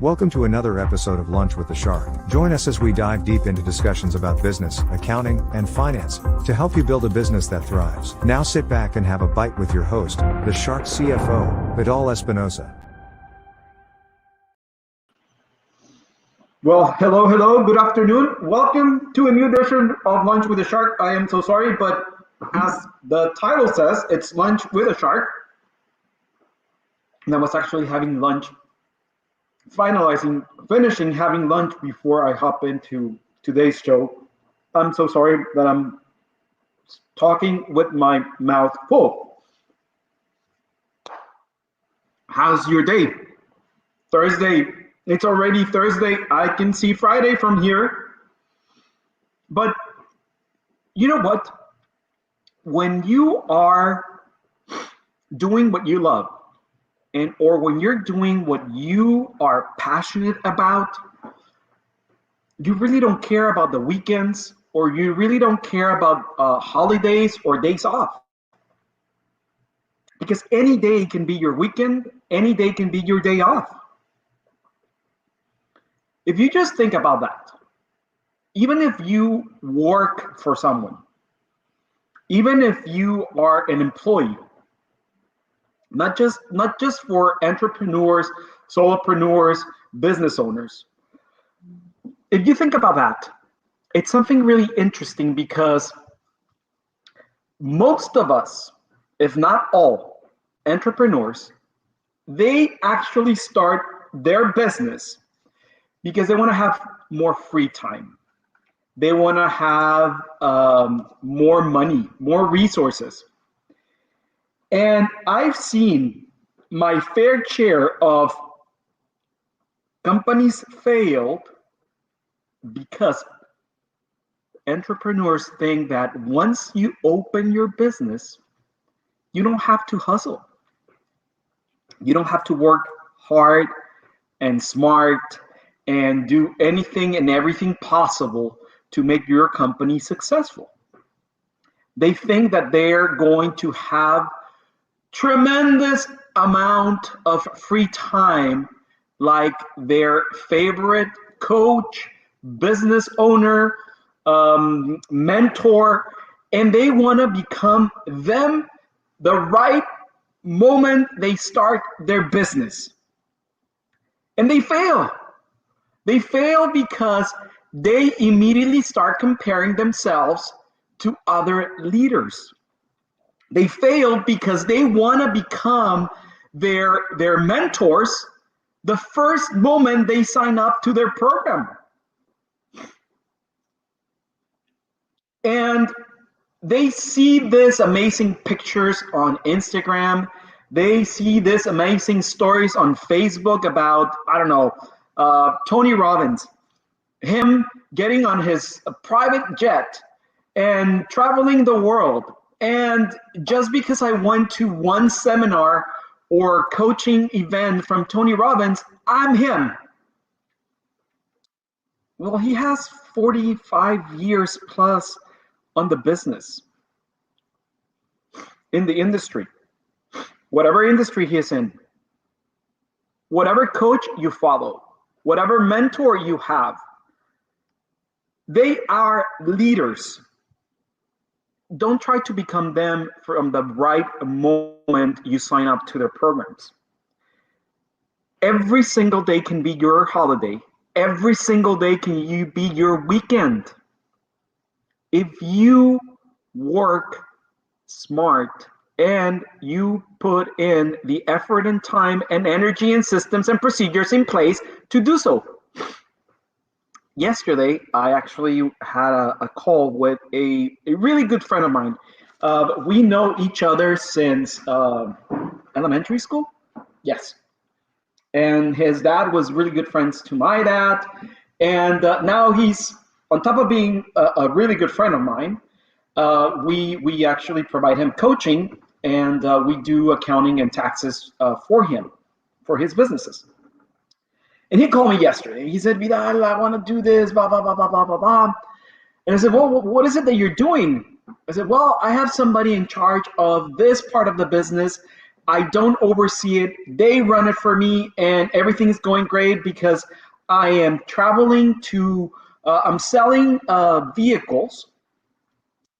Welcome to another episode of Lunch with the Shark. Join us as we dive deep into discussions about business, accounting, and finance to help you build a business that thrives. Now sit back and have a bite with your host, the Shark CFO, Vidal Espinosa. Well, hello, good afternoon. Welcome to a new edition of Lunch with a Shark. I am so sorry, but as the title says, it's Lunch with a Shark. And I was actually having lunch, finishing having lunch before I hop into today's show. I'm so sorry that I'm talking with my mouth full. How's your day? Thursday. It's already Thursday. I can see Friday from here. But you know what? When you are doing what you love, or when you're doing what you are passionate about, you really don't care about the weekends, or you really don't care about holidays or days off. Because any day can be your weekend, any day can be your day off. If you just think about that, even if you work for someone, even if you are an employee, not just for entrepreneurs, solopreneurs, business owners. If you think about that, it's something really interesting because most of us, if not all, entrepreneurs, they actually start their business because they want to have more free time. They want to have more money, more resources. And I've seen my fair share of companies failed because entrepreneurs think that once you open your business, you don't have to hustle. You don't have to work hard and smart and do anything and everything possible to make your company successful. They think that they're going to have tremendous amount of free time like their favorite coach, business owner, mentor, and they want to become them the right moment they start their business. And they fail. They fail because they immediately start comparing themselves to other leaders. They fail because they want to become their mentors the first moment they sign up to their program. And they see these amazing pictures on Instagram. They see these amazing stories on Facebook about, Tony Robbins, him getting on his private jet and traveling the world. And just because I went to one seminar or coaching event from Tony Robbins, I'm him. Well, he has 45 years plus on the business, in the industry, whatever industry he is in, whatever coach you follow, whatever mentor you have, they are leaders. Don't try to become them from the right moment you sign up to their programs. Every single day can be your holiday. Every single day can be your weekend. If you work smart and you put in the effort and time and energy and systems and procedures in place to do so. Yesterday, I actually had a call with a really good friend of mine. We know each other since elementary school. Yes. And his dad was really good friends to my dad. And now he's, on top of being a really good friend of mine, we actually provide him coaching, and we do accounting and taxes for him, for his businesses. And he called me yesterday. He said, Vidal, I want to do this, blah, blah, blah, blah, blah, blah, blah. And I said, well, what is it that you're doing? I said, well, I have somebody in charge of this part of the business. I don't oversee it. They run it for me, and everything's going great because I am traveling to, I'm selling vehicles,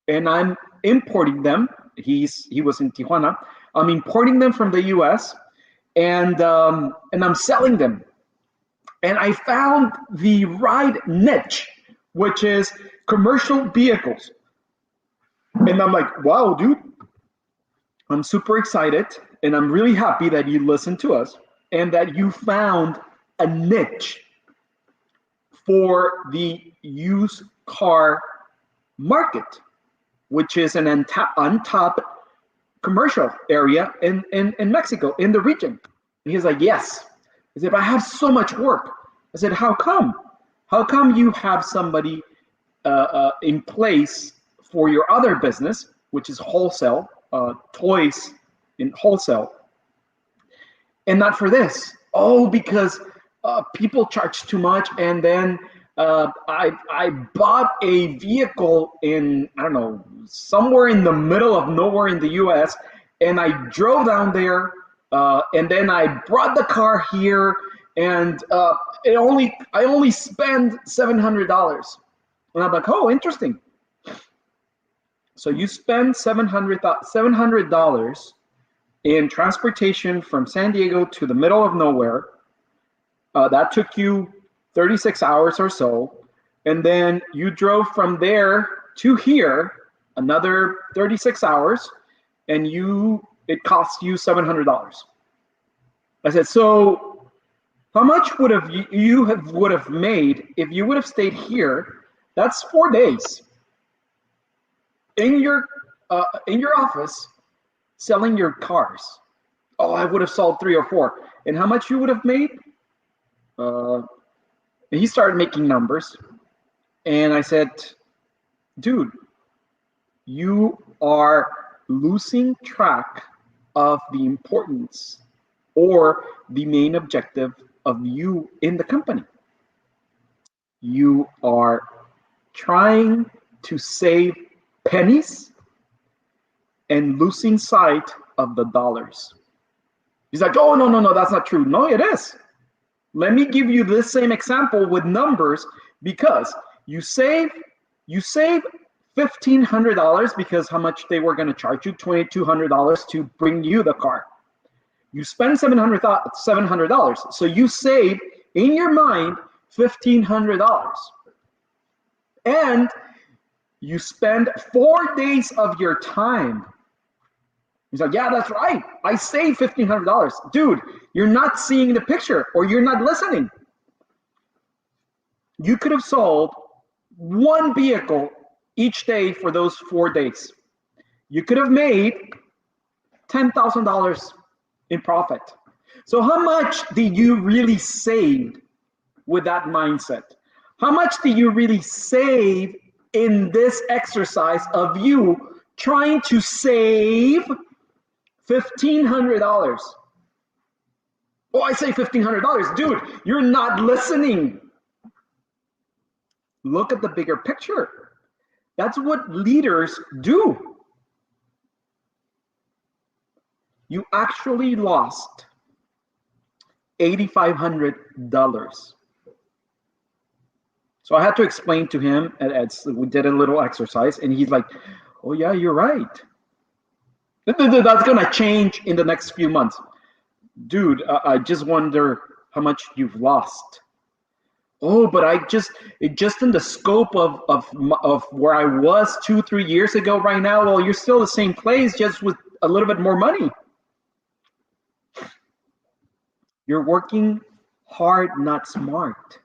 and I'm importing them. He was in Tijuana. I'm importing them from the U.S. And I'm selling them. And I found the right niche, which is commercial vehicles. And I'm like, wow, dude, I'm super excited, and I'm really happy that you listened to us and that you found a niche for the used car market, which is an untapped commercial area in Mexico, in the region. And he's like, yes. I said, but I have so much work. I said, how come? How come you have somebody in place for your other business, which is wholesale, toys in wholesale, and not for this? Oh, because people charge too much, and then I bought a vehicle in, I don't know, somewhere in the middle of nowhere in the U.S., and I drove down there, and then I brought the car here, and I only spend $700. And I'm like, oh, interesting. So you spend $700 in transportation from San Diego to the middle of nowhere. That took you 36 hours or so. And then you drove from there to here another 36 hours, and it cost you $700. I said, so how much would have made if you would have stayed here? That's 4 days in your office selling your cars. Oh, I would have sold 3 or 4. And how much you would have made? He started making numbers, and I said, dude, you are losing track of the importance or the main objective of you in the company. You are trying to save pennies and losing sight of the dollars. He's like, oh, no, that's not true. No, it is. Let me give you this same example with numbers, because you save $1,500 because how much they were going to charge you, $2,200 to bring you the car. You spend $700, so you save in your mind $1,500, and you spend 4 days of your time. He's like, yeah, that's right. I saved $1,500. Dude, you're not seeing the picture, or you're not listening. You could have sold one vehicle each day for those 4 days. You could have made $10,000 in profit. So how much did you really save with that mindset? How much do you really save in this exercise of you trying to save $1,500? Oh, I say $1,500. Dude, you're not listening. Look at the bigger picture. That's what leaders do. You actually lost $8,500. So I had to explain to him, and we did a little exercise, and he's like, oh yeah, you're right. That's gonna change in the next few months. Dude, I just wonder how much you've lost. Oh, but just in the scope of where I was 2-3 years ago right now, well, you're still the same place, just with a little bit more money. You're working hard, not smart.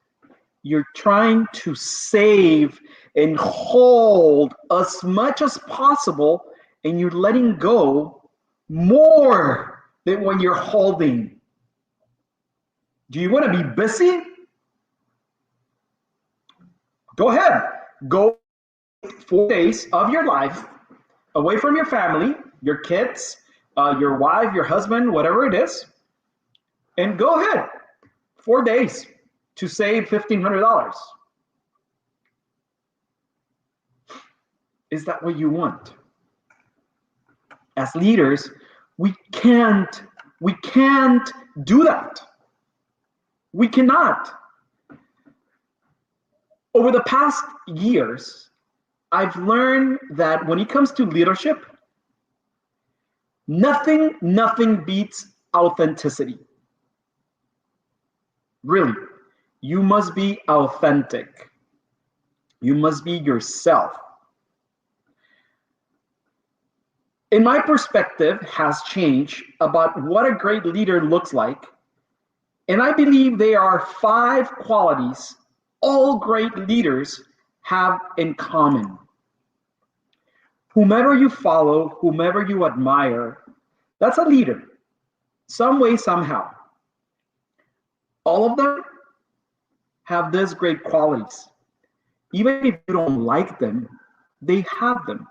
You're trying to save and hold as much as possible, and you're letting go more than when you're holding. Do you want to be busy? Go ahead. Go 4 days of your life away from your family, your kids, your wife, your husband, whatever it is, and go ahead. 4 days to save $1,500. Is that what you want? As leaders, We can't do that. We cannot. Over the past years, I've learned that when it comes to leadership, nothing beats authenticity. Really, you must be authentic. You must be yourself. In my perspective has changed about what a great leader looks like. And I believe there are 5 qualities all great leaders have in common. Whomever you follow, whomever you admire, that's a leader, some way, somehow. All of them have these great qualities. Even if you don't like them, they have them.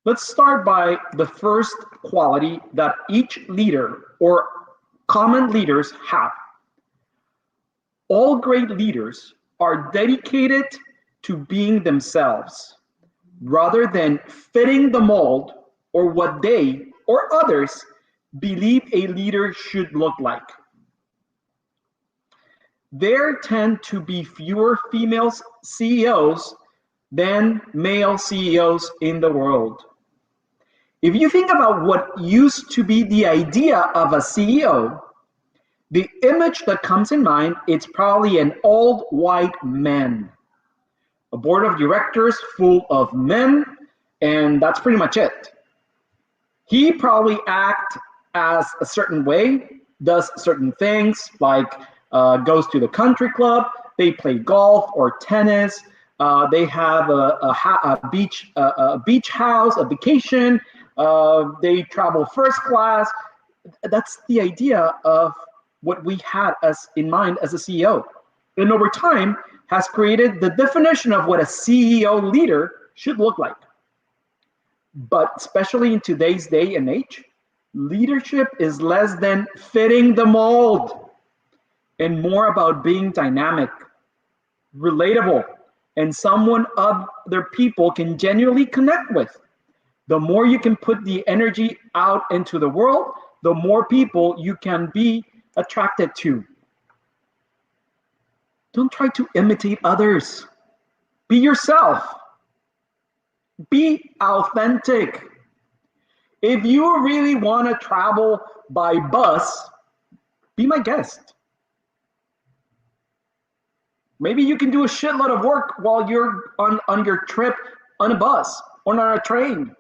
Let's start by the first quality that each leader or common leaders have. All great leaders are dedicated to being themselves rather than fitting the mold or what they or others believe a leader should look like. There tend to be fewer female CEOs than male CEOs in the world. If you think about what used to be the idea of a CEO, the image that comes in mind, it's probably an old white man. A board of directors full of men, and that's pretty much it. He probably acts as a certain way, does certain things, like goes to the country club, they play golf or tennis, they have a beach house, a vacation, they travel first class. That's the idea of what we had as in mind as a CEO. And over time has created the definition of what a CEO leader should look like. But especially in today's day and age, leadership is less than fitting the mold and more about being dynamic, relatable, and someone other people can genuinely connect with. The more you can put the energy out into the world, the more people you can be attracted to. Don't try to imitate others. Be yourself. Be authentic. If you really want to travel by bus, be my guest. Maybe you can do a shitload of work while you're on your trip on a bus or on a train.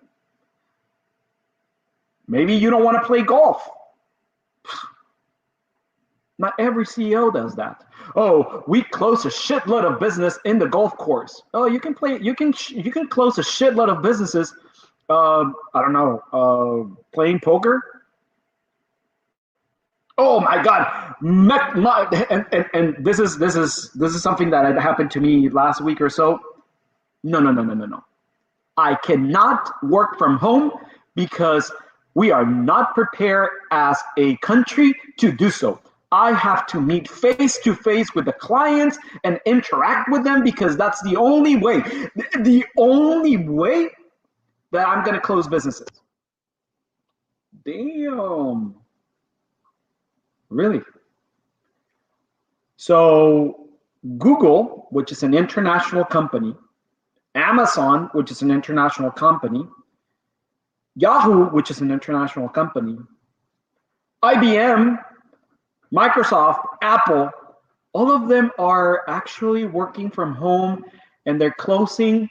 Maybe you don't want to play golf. Not every CEO does that. Oh, we close a shitload of business in the golf course. Oh, you can close a shitload of businesses. I don't know, playing poker. Oh my God, and this is something that happened to me last week or so. No. I cannot work from home because we are not prepared as a country to do so. I have to meet face to face with the clients and interact with them because that's the only way that I'm going to close businesses. Damn. Really? So Google, which is an international company, Amazon, which is an international company, Yahoo, which is an international company, IBM, Microsoft, Apple, all of them are actually working from home and they're closing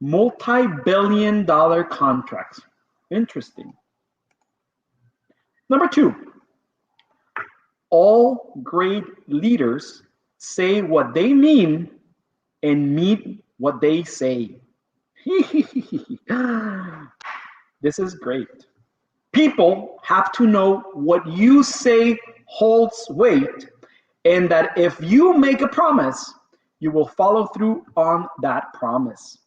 multi-billion-dollar contracts. Interesting. Number 2, all great leaders say what they mean and mean what they say. This is great. People have to know what you say holds weight, and that if you make a promise, you will follow through on that promise.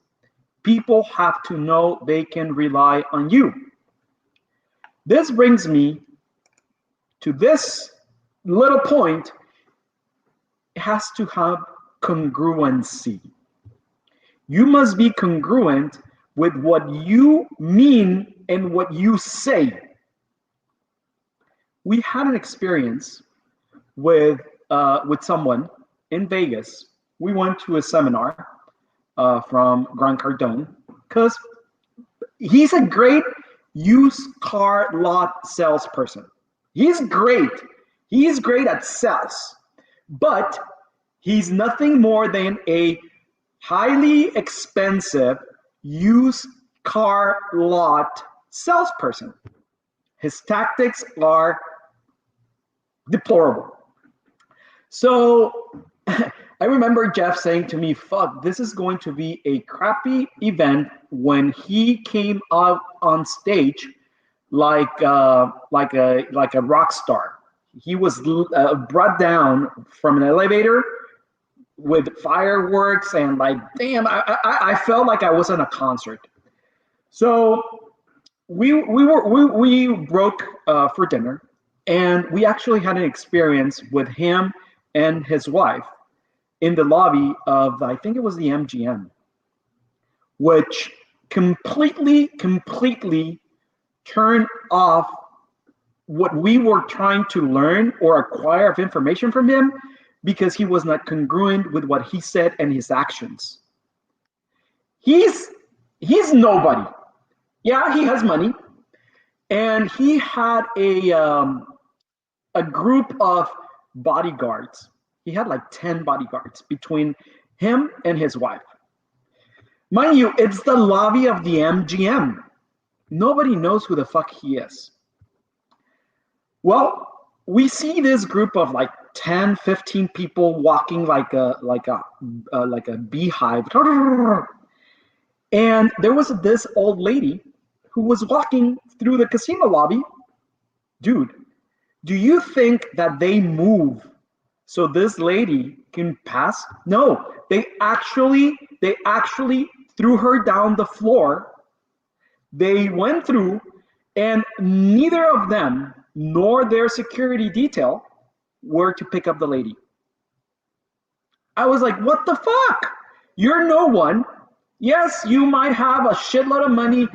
People have to know they can rely on you. This brings me to this little point. It has to have congruency. You must be congruent with what you mean and what you say. We had an experience with someone in Vegas. We went to a seminar from Grant Cardone because he's a great used car lot salesperson. He's great. He's great at sales, but he's nothing more than a highly expensive used car lot salesperson. His tactics are deplorable. So I remember Jeff saying to me, fuck, this is going to be a crappy event when he came out on stage like a rock star. He was brought down from an elevator with fireworks and like, damn, I felt like I was in a concert. So we broke for dinner, and we actually had an experience with him and his wife in the lobby of, I think it was the MGM, which completely turned off what we were trying to learn or acquire of information from him, because he was not congruent with what he said and his actions. He's nobody. Yeah, he has money, and he had a group of bodyguards. He had like 10 bodyguards between him and his wife. Mind you, it's the lobby of the MGM. Nobody knows who the fuck he is. Well, we see this group of like 10, 15 people walking like a beehive. And there was this old lady who was walking through the casino lobby. Dude, do you think that they move so this lady can pass? No, they actually threw her down the floor. They went through, and neither of them nor their security detail were to pick up the lady. I was like, what the fuck? You're no one. Yes, you might have a shitload of money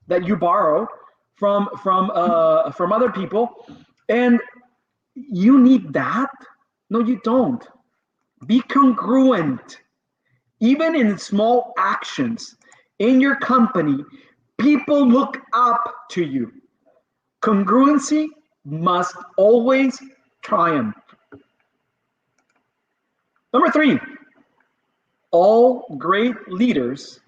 that you borrow from other people, and you need that? No, you don't. Be congruent. Even in small actions in your company, people look up to you. Congruency must always triumph. Number 3, all great leaders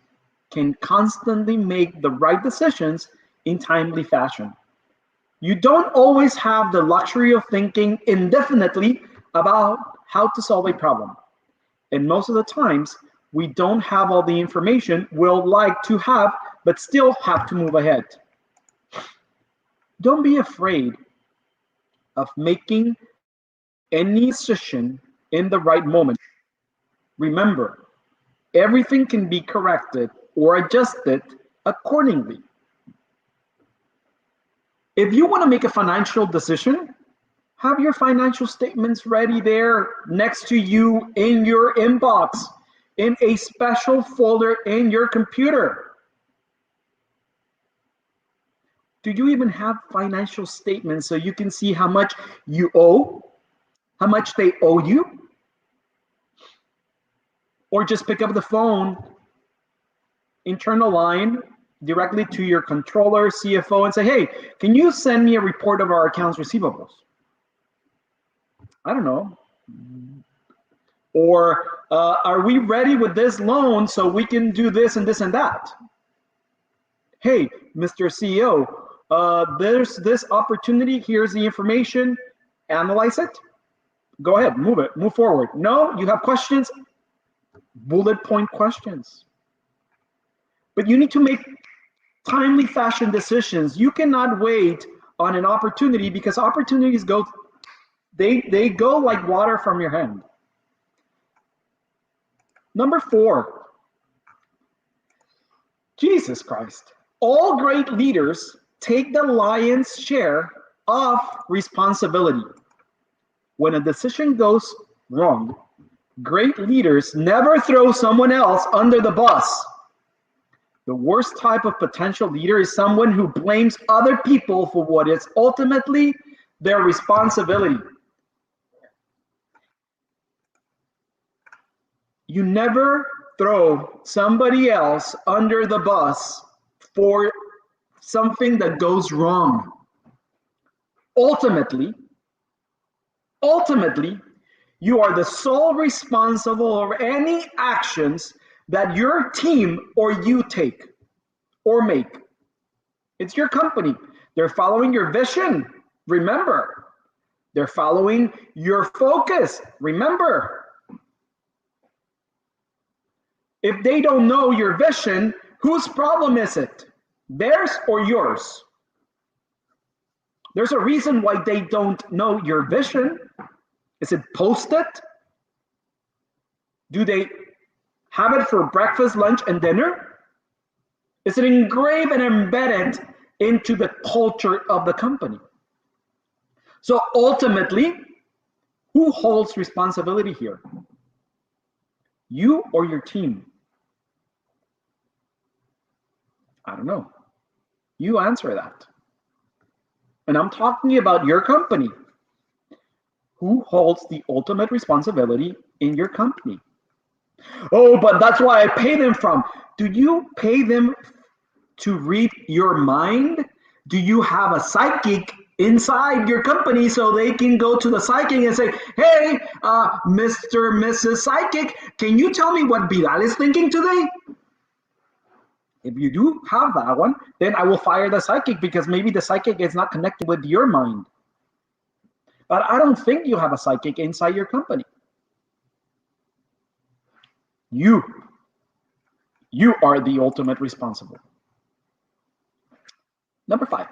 can constantly make the right decisions in timely fashion. You don't always have the luxury of thinking indefinitely about how to solve a problem. And most of the times, we don't have all the information we'll like to have, but still have to move ahead. Don't be afraid of making any decision in the right moment. Remember, everything can be corrected or adjusted accordingly. If you want to make a financial decision, have your financial statements ready there next to you in your inbox, in a special folder in your computer. Do you even have financial statements so you can see how much you owe, how much they owe you? Or just pick up the phone, internal line directly to your controller, CFO, and say, hey, can you send me a report of our accounts receivables? I don't know. Or are we ready with this loan so we can do this and this and that? Hey, Mr. CEO, there's this opportunity. Here's the information. Analyze it. Go ahead, move forward. No, you have questions? Bullet point questions. But you need to make timely fashion decisions. You cannot wait on an opportunity, because opportunities go, they go like water from your hand. Number 4, Jesus Christ. All great leaders take the lion's share of responsibility. When a decision goes wrong, great leaders never throw someone else under the bus. The worst type of potential leader is someone who blames other people for what is ultimately their responsibility. You never throw somebody else under the bus for something that goes wrong. Ultimately, you are the sole responsible of any actions that your team or you take or make. It's your company. They're following your vision. Remember, they're following your focus. Remember, if they don't know your vision, whose problem is it? Theirs or yours? There's a reason why they don't know your vision. Is it posted? Do they have it for breakfast, lunch, and dinner? Is it engraved and embedded into the culture of the company? So ultimately, who holds responsibility here? You or your team? I don't know. You answer that. And I'm talking about your company. Who holds the ultimate responsibility in your company? Oh, but that's why I pay them from. Do you pay them to read your mind? Do you have a psychic inside your company so they can go to the psychic and say, hey, Mr. Mrs. Psychic, can you tell me what Vidal is thinking today? If you do have that one, then I will fire the psychic because maybe the psychic is not connected with your mind. But I don't think you have a psychic inside your company. You are the ultimate responsible. Number 5,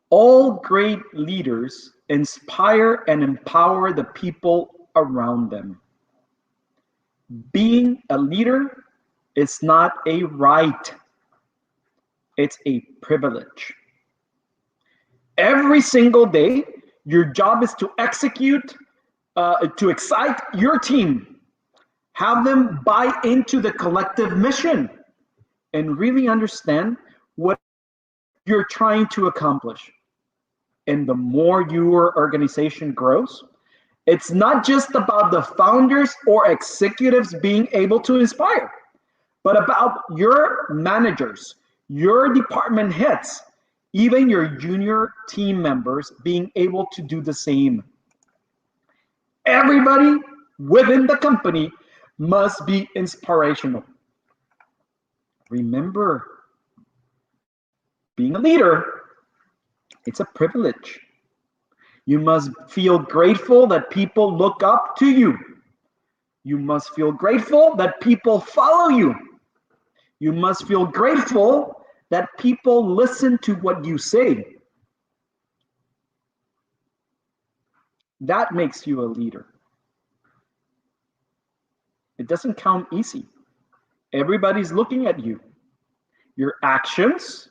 all great leaders inspire and empower the people around them. Being a leader is not a right, it's a privilege. Every single day, your job is to execute, to excite your team, have them buy into the collective mission, and really understand what you're trying to accomplish. And the more your organization grows, it's not just about the founders or executives being able to inspire, but about your managers, your department heads, even your junior team members being able to do the same. Everybody within the company must be inspirational. Remember, being a leader, it's a privilege. You must feel grateful that people look up to you. You must feel grateful that people follow you. You must feel grateful that people listen to what you say. That makes you a leader. It doesn't come easy. Everybody's looking at you. Your actions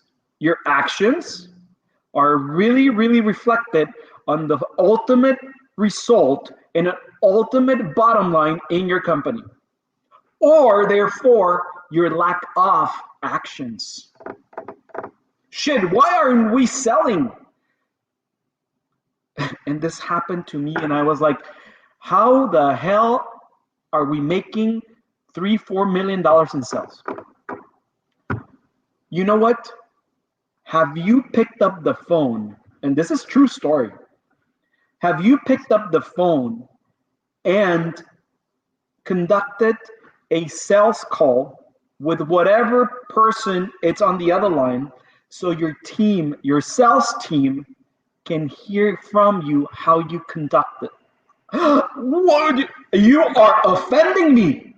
are really, really reflected on the ultimate result and an ultimate bottom line in your company, or therefore your lack of actions. Shit, why aren't we selling? And this happened to me, and I was like, how the hell are we making $3-4 million in sales? You know what? Have you picked up the phone? And this is true story. Have you picked up the phone and conducted a sales call with whatever person it's on the other line, so your team, your sales team, can hear from you how you conduct it? What? You are offending me.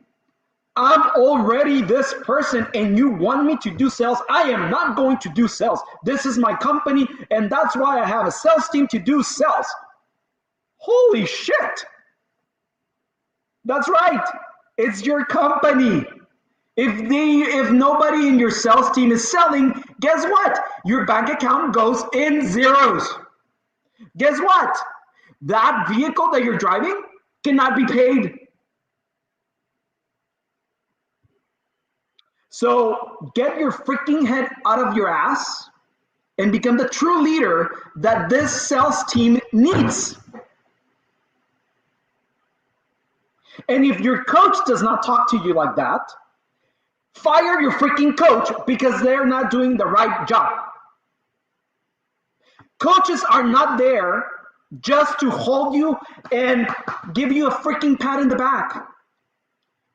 I'm already this person and you want me to do sales? I am not going to do sales. This is my company, and that's why I have a sales team to do sales. Holy shit. That's right. It's your company. If nobody in your sales team is selling, guess what? Your bank account goes in zeros. Guess what? That vehicle that you're driving cannot be paid. So get your freaking head out of your ass and become the true leader that this sales team needs. And if your coach does not talk to you like that, fire your freaking coach because they're not doing the right job. Coaches are not there just to hold you and give you a freaking pat in the back.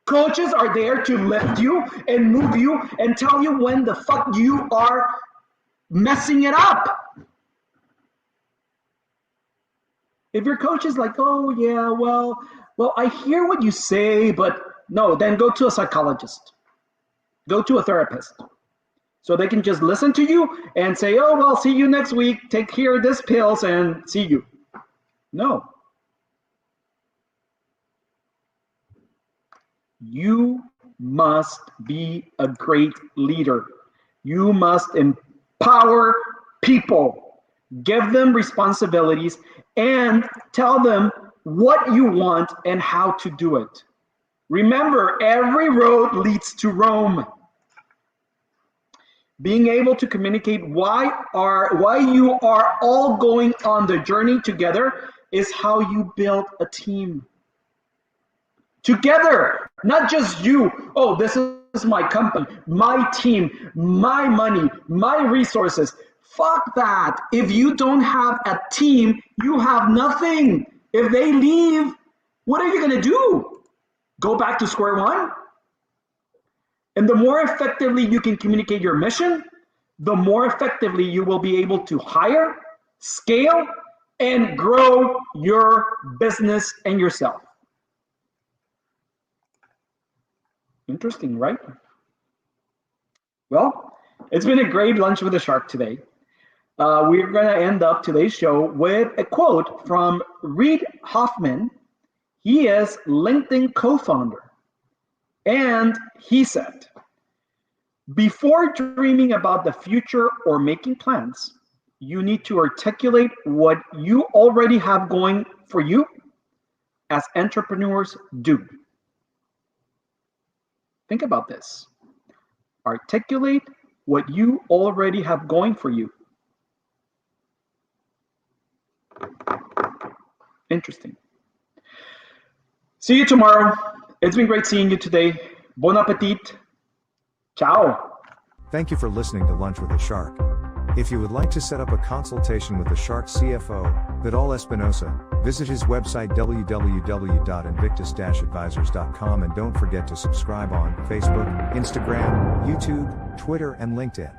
Coaches are there to lift you and move you and tell you when the fuck you are messing it up. If your coach is like, oh yeah, well, I hear what you say, but no, then go to a psychologist. Go to a therapist. So they can just listen to you and say, oh, well, see you next week. Take here this pills and see you. No. You must be a great leader. You must empower people, give them responsibilities, and tell them what you want and how to do it. Remember, every road leads to Rome. Being able to communicate why you are all going on the journey together is how you build a team. Together, not just you. Oh, this is my company, my team, my money, my resources. Fuck that. If you don't have a team, you have nothing. If they leave, what are you going to do? Go back to square one? And the more effectively you can communicate your mission, the more effectively you will be able to hire, scale, and grow your business and yourself. Interesting, right? Well, it's been a great lunch with a shark today. We're going to end up today's show with a quote from Reid Hoffman. He is LinkedIn co-founder. And he said, before dreaming about the future or making plans, you need to articulate what you already have going for you, as entrepreneurs do. Think about this. Articulate what you already have going for you. Interesting. See you tomorrow. It's been great seeing you today. Bon appetit. Ciao. Thank you for listening to Lunch with a Shark. If you would like to set up a consultation with the Shark CFO, Vidal Espinosa, visit his website www.invictus-advisors.com and don't forget to subscribe on Facebook, Instagram, YouTube, Twitter, and LinkedIn.